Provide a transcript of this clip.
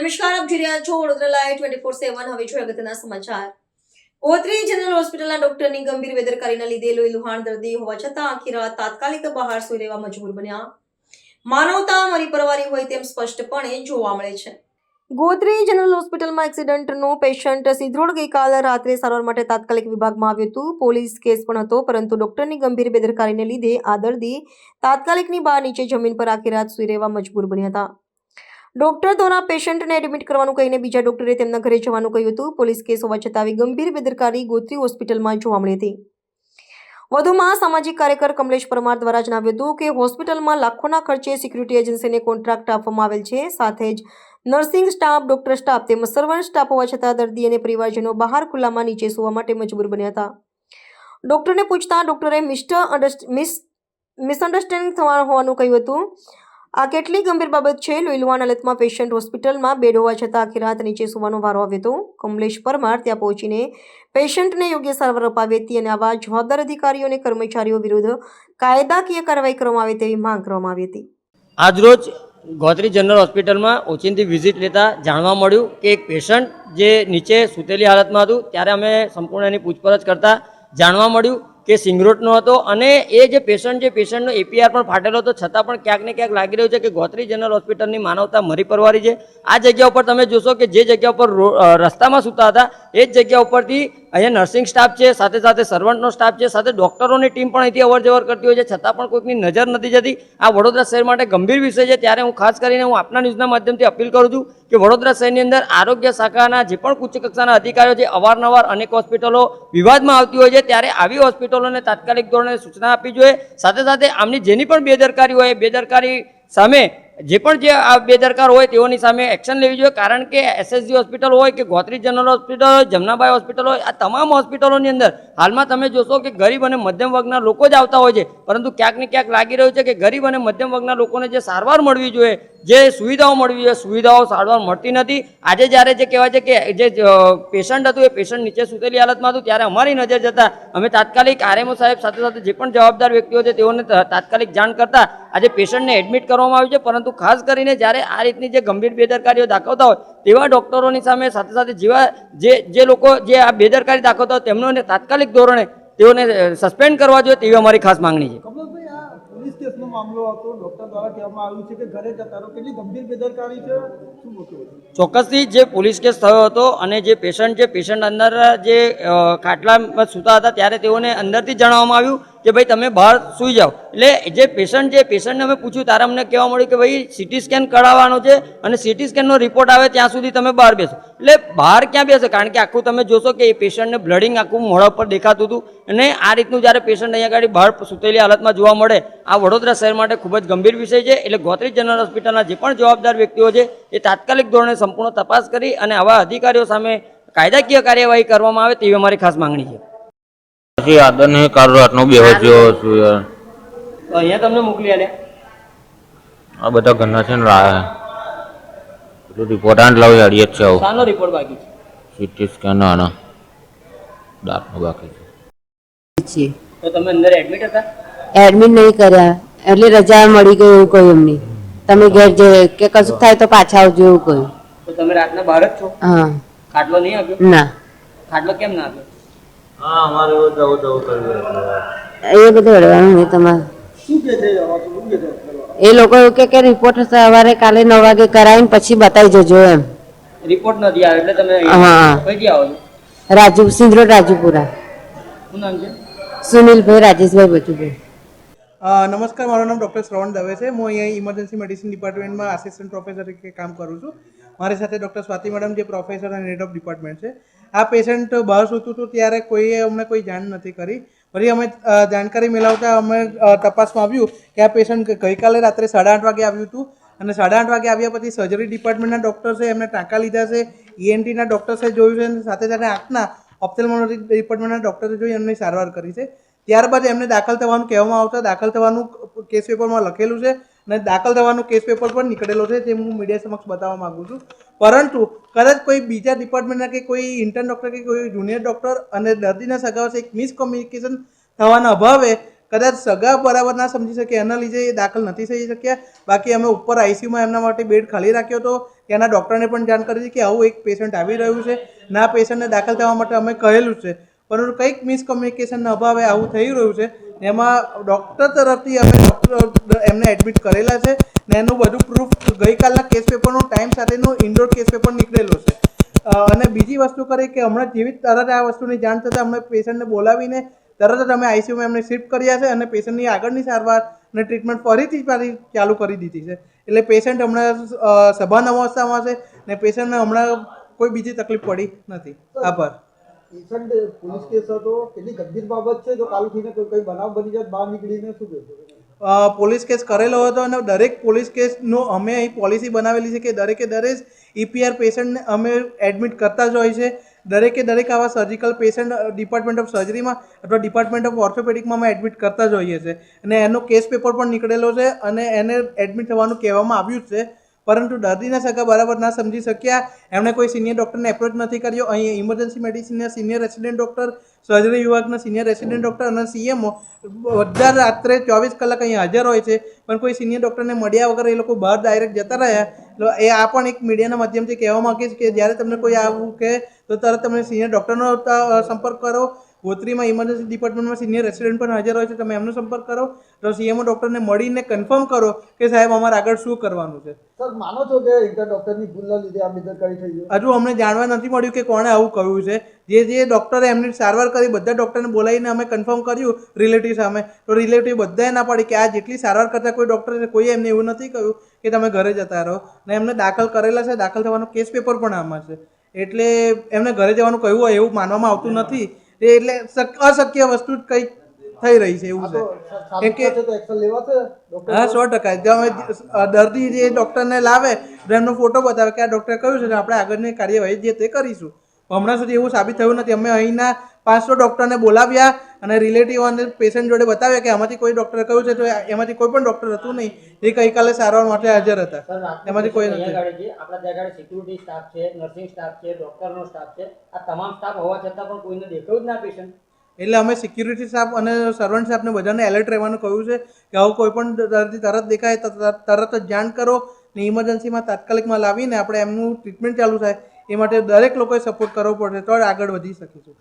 નમસ્કાર, આપ જોઈ રહ્યા છો વડોદરા લાઈવ 24/7. હવે જોઈએ અગત્યના સમાચાર. ગોત્રી જનરલ હોસ્પિટલના ડોક્ટરની ગંભીર બેદરકારીના લીધે લોહી લુહાણ દર્દી હોવા છતાં આખી રાત તાત્કાલિક બહાર સૂઈ રહેવા મજબૂર બન્યા. માનવતા મરી પરવારી હોય તેમ સ્પષ્ટપણે જોવા મળે છે. ગોત્રી જનરલ હોસ્પિટલમાં એક્સિડન્ટનો પેશન્ટ સિદ્રોડ ગઈકાલ રાત્રે સારવાર માટે તાત્કાલિક વિભાગમાં આવ્યું હતું. પોલીસ કેસ પણ હતો, પરંતુ ડોક્ટરની ગંભીર બેદરકારીને લીધે આ દર્દી તાત્કાલિકની બહાર નીચે જમીન પર આખી રાત સૂઈ રહેવા મજબૂર બન્યા હતા. ડોક્ટર દ્વારા પેશન્ટને એડમિટ કરવાનું કહીને બીજા ડોક્ટરે તેમના ઘરે જવાનું કહ્યું હતું. પોલીસ કેસ હોવા છતાં આવી ગંભીર બેદરકારી ગોત્રી હોસ્પિટલમાં જોવા મળી હતી. વધુમાં સામાજિક કાર્યકર કમલેશ પરમાર દ્વારા જણાવ્યું હતું કે હોસ્પિટલમાં લાખોના ખર્ચે સિક્યુરિટી એજન્સીને કોન્ટ્રાક્ટ આપવામાં આવેલ છે. સાથે જ નર્સિંગ સ્ટાફ, ડોક્ટર સ્ટાફ તેમજ સર્વન્ટ સ્ટાફ હોવા છતાં દર્દી અને પરિવારજનો બહાર ખુલ્લામાં નીચે સૂવા માટે મજબૂર બન્યા હતા. ડોક્ટરને પૂછતા ડોક્ટરે મિસઅન્ડરસ્ટેન્ડિંગ થવા હોવાનું કહ્યું હતું. આ કેટલી ગંભીર બાબત છે. લોહી લુહાણ હાલતમાં પેશન્ટ હોસ્પિટલમાં બેડ હોવા છતાં આખી રાત નીચે સૂવાનો વારો આવ્યો હતો. કમલેશ પરમાર ત્યાં પહોંચીને પેશન્ટને યોગ્ય સારવાર અપાવી હતી અને આવા જવાબદાર અધિકારીઓ અને કર્મચારીઓ વિરુદ્ધ કાયદાકીય કાર્યવાહી કરવામાં આવે તેવી માંગ કરવામાં આવી હતી. આજરોજ ગોત્રી જનરલ હોસ્પિટલમાં ઓચિંતી વિઝિટ લેતા જાણવા મળ્યું કે એક પેશન્ટ જે નીચે સૂતેલી હાલતમાં હતું, ત્યારે અમે સંપૂર્ણ એની પૂછપરછ કરતા જાણવા મળ્યું કે સિંગરોટનો હતો અને એ જે પેશન્ટનો એપીઆર પણ ફાટેલો હતો, છતાં પણ ક્યાંક ને ક્યાંક લાગી રહ્યું છે કે ગોત્રી જનરલ હોસ્પિટલની માનવતા મરી પરવારી છે. આ જગ્યા ઉપર તમે જોશો કે જે જગ્યા ઉપર રસ્તામાં સૂતા હતા એ જ જગ્યા ઉપરથી અહીંયા નર્સિંગ સ્ટાફ છે, સાથે સાથે સર્વન્ટનો સ્ટાફ છે, સાથે ડૉક્ટરોની ટીમ પણ અહીંથી અવર જવર કરતી હોય છે, છતાં પણ કોઈકની નજર નથી જતી. આ વડોદરા શહેર માટે ગંભીર વિષય છે. ત્યારે હું ખાસ કરીને આપના ન્યૂઝના માધ્યમથી અપીલ કરું છું કે વડોદરા શહેરની અંદર આરોગ્ય શાખાના જે પણ ઉચ્ચ કક્ષાના અધિકારીઓ છે, અવારનવાર અનેક હોસ્પિટલો વિવાદમાં આવતી હોય છે, ત્યારે આવી હોસ્પિટલોને તાત્કાલિક ધોરણે સૂચના આપવી જોઈએ. સાથે સાથે આમની જેની પણ બેદરકારી હોય, બેદરકારી સામે જે પણ જે આ બેદરકાર હોય તેઓની સામે એક્શન લેવી જોઈએ. કારણ કે એસએસજી હોસ્પિટલ હોય કે ગોત્રી જનરલ હોસ્પિટલ હોય, જમનાબાઈ હોસ્પિટલ હોય, આ તમામ હોસ્પિટલોની અંદર હાલમાં તમે જોશો કે ગરીબ અને મધ્યમ વર્ગના લોકો જ આવતા હોય છે, પરંતુ ક્યાંક ને ક્યાંક લાગી રહ્યું છે કે ગરીબ અને મધ્યમ વર્ગના લોકોને જે સારવાર મળવી જોઈએ, જે સુવિધાઓ મળવી જોઈએ, સુવિધાઓ સારવાર મળતી નથી. આજે જ્યારે જે કહેવાય છે કે જે પેશન્ટ હતું એ પેશન્ટ નીચે સૂતેલી હાલતમાં હતું, ત્યારે અમારી નજર જતાં અમે તાત્કાલિક આરએમઓ સાહેબ સાથે સાથે જે પણ જવાબદાર વ્યક્તિઓ છે તેઓને તાત્કાલિક જાણ કરતા આજે પેશન્ટને એડમિટ કરવામાં આવ્યું છે. પરંતુ ખાસ કરીને જ્યારે આ રીતની જે ગંભીર બેદરકારીઓ દાખવતા હોય તેવા ડૉક્ટરોની સામે સાથે સાથે જે લોકો જે આ બેદરકારી દાખવતા હોય તેમનો તાત્કાલિક ધોરણે તેઓને સસ્પેન્ડ કરવા જોઈએ તેવી અમારી ખાસ માંગણી છે. પોલીસ કેસનો મામલો હતો, ડોક્ટર દ્વારા કહેવામાં આવ્યું છે કે ઘરે જતા રહો. કેટલી ગંભીર બેદરકારી છે, શું મોટું? ચોક્કસથી જે પોલીસ કેસ થયો હતો અને જે પેશન્ટ અંદર જે ખાટલામાં સૂતા હતા ત્યારે તેઓને અંદરથી જણાવવામાં આવ્યું કે ભાઈ તમે બહાર સૂઈ જાઓ. એટલે જે પેશન્ટને અમે પૂછ્યું ત્યારે અમને કહેવા મળ્યું કે ભાઈ સીટી સ્કેન કરાવવાનો છે અને સીટી સ્કેનનો રિપોર્ટ આવે ત્યાં સુધી તમે બહાર બેસો. એટલે બહાર ક્યાં બેસે? કારણ કે આખું તમે જોશો કે એ પેશન્ટને બ્લડિંગ આખું મોઢા પર દેખાતું હતું અને આ રીતનું જ્યારે પેશન્ટ અહીંયા આગળ બહાર સૂતેલી હાલતમાં જોવા મળે, આ વડોદરા શહેર માટે ખૂબ જ ગંભીર વિષય છે. એટલે ગોત્રી જનરલ હોસ્પિટલના જે પણ જવાબદાર વ્યક્તિઓ છે એ તાત્કાલિક ધોરણે સંપૂર્ણ તપાસ કરી અને આવા અધિકારીઓ સામે કાયદાકીય કાર્યવાહી કરવામાં આવે તેવી અમારી ખાસ માંગણી છે. પછી આદર નહીં કાલ રાતનો બેહો જો છું યાર. અહીંયા તમને મોકલી આલ્યા. આ બધા ઘરના છે ને રાહ બધું રિપોર્ટ આન લાવી આડીએ જ છે. આવું શાનો રિપોર્ટ બાકી છે? સીટી સ્કેન આના દાંતનો બાકી છે. તો તમે અંદર એડમિટ હતા? એડમિટ નહીં કર્યા એટલે રજા મળી ગઈ એવું કહ્યું એમને. તમે ઘેર જે કે કશું થાય તો પાછા આવજો એવું કહ્યું. તો તમે રાતના બહાર જ છો? હા. ખાટલો નહીં આપ્યો? ના. ખાટલો કેમ ના આપ્યો? હા, અમારે જવું કર્યું એ બધું અડવાનું નહીં તમારે. શું કે છે? શું કે છે? એ લોકો એવું કે રિપોર્ટ સવારે કાલે 9 વાગે કરાવીને પછી બતાવી જજો એમ. રિપોર્ટ નથી આવ્યો એટલે તમે હા. કઈ આવો છો? રાજુ સિંધરોડ રાજુપુરા. શું નામ છે? સુનિલભાઈ રાજેશભાઈ બચુભાઈ. નમસ્કાર, મારું નામ ડૉક્ટર શ્રવણ દવે છે. હું અહીંયા ઇમરજન્સી મેડિસિન ડિપાર્ટમેન્ટમાં આસિસ્ટન્ટ પ્રોફેસર તરીકે કામ કરું છું. મારી સાથે ડૉક્ટર સ્વાતિ મેડમ જે પ્રોફેસર અને હેડ ઓફ ડિપાર્ટમેન્ટ છે. આ પેશન્ટ બહાર સૂતું હતું ત્યારે કોઈએ અમને કોઈ જાણ નથી કરી. ફરી અમે જાણકારી મેળવતા અમે તપાસમાં આવ્યું કે આ પેશન્ટ ગઈકાલે રાત્રે 8:30 વાગે આવ્યું હતું અને 8:30 વાગે આવ્યા પછી સર્જરી ડિપાર્ટમેન્ટના ડૉક્ટર્સે એમને ટાંકા લીધા છે, ENTના ડૉક્ટર્સે જોયું છે અને સાથે સાથે આંખના ઓપ્થેલ્મોલોજી ડિપાર્ટમેન્ટના ડૉક્ટરે જોઈ એમની સારવાર કરી છે. ત્યારબાદ એમને દાખલ થવાનું કહેવામાં આવતા દાખલ થવાનું કેસ પેપરમાં લખેલું છે અને દાખલ થવાનું કેસ પેપર પણ નીકળેલો છે, જે હું મીડિયા સમક્ષ બતાવવા માગું છું. પરંતુ કદાચ કોઈ બીજા ડિપાર્ટમેન્ટના કે કોઈ ઇન્ટર્ન ડૉક્ટર કે કોઈ જુનિયર ડૉક્ટર અને દર્દીના સગા વચ્ચે એક મિસકોમ્યુનિકેશન થવાના અભાવે કદાચ સગા બરાબર ના સમજી શક્યા એના લીધે એ દાખલ નથી થઈ શક્યા. બાકી અમે ઉપર આઈસીયુમાં એમના માટે બેડ ખાલી રાખ્યો હતો. ત્યાંના ડૉક્ટરને પણ જાણ કરી હતી કે આવું એક પેશન્ટ આવી રહ્યું છે, ના પેશન્ટને દાખલ થવા માટે અમે કહેલું છે, પરંતુ કંઈક મિસકમ્યુનિકેશનના અભાવે આવું થઈ રહ્યું છે. એમાં ડૉક્ટર તરફથી અમે એમને એડમિટ કરેલા છે ને એનું બધું પ્રૂફ ગઈકાલના કેસ પેપરનું ટાઈમ સાથેનું ઇન્ડોર કેસ પેપર નીકળેલું છે. અને બીજી વસ્તુ કરી કે હમણાં જેવી તરત આ વસ્તુની જાણ થતાં અમે પેશન્ટને બોલાવીને તરત જ અમે આઈસીયુમાં એમને શિફ્ટ કર્યા છે અને પેશન્ટની આગળની સારવાર અને ટ્રીટમેન્ટ ફરીથી ચાલુ કરી દીધી છે. એટલે પેશન્ટ હમણાં સભાન અવસ્થામાં છે ને પેશન્ટને હમણાં કોઈ બીજી તકલીફ પડી નથી. આભાર. પેશન્ટ પોલીસ કેસ હતો, કેટલી ગંભીર બાબત છે? જો કાલ થઈને કોઈ બનાવ બની જાય બહાર નીકળીને શું કહેશો? પોલીસ કેસ કરેલો હતો અને દરેક પોલીસ કેસનો અમે અહીં પોલિસી બનાવેલી છે કે દરેક EPR પેશન્ટને અમે એડમિટ કરતા જ હોય છે. દરેક આવા સર્જિકલ પેશન્ટ ડિપાર્ટમેન્ટ ઓફ સર્જરીમાં અથવા ડિપાર્ટમેન્ટ ઓફ ઓર્થોપેડિકમાં અમે એડમિટ કરતા જ હોઈએ છીએ અને એનો કેસ પેપર પણ નીકળેલો છે અને એને એડમિટ થવાનું કહેવામાં આવ્યું જ છે. પરંતુ દર્દીના સગા બરાબર ના સમજી શક્યા, એમણે કોઈ સિનિયર ડૉક્ટરને એપ્રોચ નથી કર્યો. અહીં ઇમરજન્સી મેડિસિનના સિનિયર રેસિડેન્ટ ડૉક્ટર, સર્જરી વિભાગના સિનિયર રેસિડેન્ટ ડૉક્ટર અને CMO બધા રાત્રે 24 કલાક અહીં હાજર હોય છે, પણ કોઈ સિનિયર ડૉક્ટરને મળ્યા વગર એ લોકો બહાર ડાયરેક્ટ જતા રહ્યા. એ આ પણ એક મીડિયાના માધ્યમથી કહેવા માંગીશ કે જ્યારે તમને કોઈ આવું કહે તો તરત તમે સિનિયર ડૉક્ટરનો સંપર્ક કરો. ગોત્રીમાં ઇમરજન્સી ડિપાર્ટમેન્ટમાં સિનિયર રેસિડેન્ટ પણ હાજર હોય છે, તમે એમનો સંપર્ક કરો. તો CMO ડૉક્ટરને મળીને કન્ફર્મ કરો કે સાહેબ અમારે આગળ શું કરવાનું છે. સર, માનો છો કે ઇન્ટર ડૉક્ટરની ભૂલના લીધે આ બેદરકારી થઈ ગઈ? હજુ અમને જાણવા નથી મળ્યું કે કોણે આવું કહ્યું છે. જે ડૉક્ટરે એમની સારવાર કરી બધા ડૉક્ટરને બોલાવીને અમે કન્ફર્મ કર્યું રિલેટિવ સામે, તો રિલેટિવ બધાએ ના પાડી કે આ જેટલી સારવાર કરતા કોઈ ડૉક્ટર છે કોઈ એમને એવું નથી કહ્યું કે તમે ઘરે જતા રહો. ને એમને દાખલ કરેલા છે, દાખલ થવાનો કેસ પેપર પણ આમાં છે. એટલે એમને ઘરે જવાનું કહ્યું હોય એવું માનવામાં આવતું નથી. એટલે અશક્ય વસ્તુ જ કંઈક થઈ રહી છે એવું છે. કેમ કે તો એક્શન લેવાશે ડૉક્ટર? હા, 100%. દર્દી જે ડૉક્ટરને લાવે તો એમનો ફોટો બતાવે કે આ ડૉક્ટરે કહ્યું છે તો આપણે આગળની કાર્યવાહી જે તે કરીશું. હમણાં સુધી એવું સાબિત થયું નથી. અમે અહીંના 500 ડૉક્ટરને બોલાવ્યા અને રિલેટિવ અને પેશન્ટ જોડે બતાવ્યા કે આમાંથી કોઈ ડૉક્ટરે કહ્યું છે, તો એમાંથી કોઈ પણ ડૉક્ટર હતું નહીં જે ગઈકાલે સારવાર માટે હાજર હતા. એમાંથી કોઈ નથી. આપણા ત્યાં સિક્યુરિટી સ્ટાફ છે, નર્સિંગ સ્ટાફ છે, ડોક્ટરનો સ્ટાફ છે, આ તમામ સ્ટાફ હોવા છતાં પણ કોઈને દેખાયું જ ના પેશન્ટ. એટલે અમે સિક્યુરિટી સ્ટાફ અને સર્વન્ટ સ્ટાફને બધાને એલર્ટ રહેવાનું કહ્યું છે કે આવું કોઈ પણ દર્દી તરત દેખાય તો તરત જ જાણ કરો ને ઇમરજન્સીમાં તાત્કાલિકમાં લાવીને આપણે એમનું ટ્રીટમેન્ટ ચાલુ થાય એ માટે દરેક લોકોએ સપોર્ટ કરવો પડશે તો જ આગળ વધી શકીશું.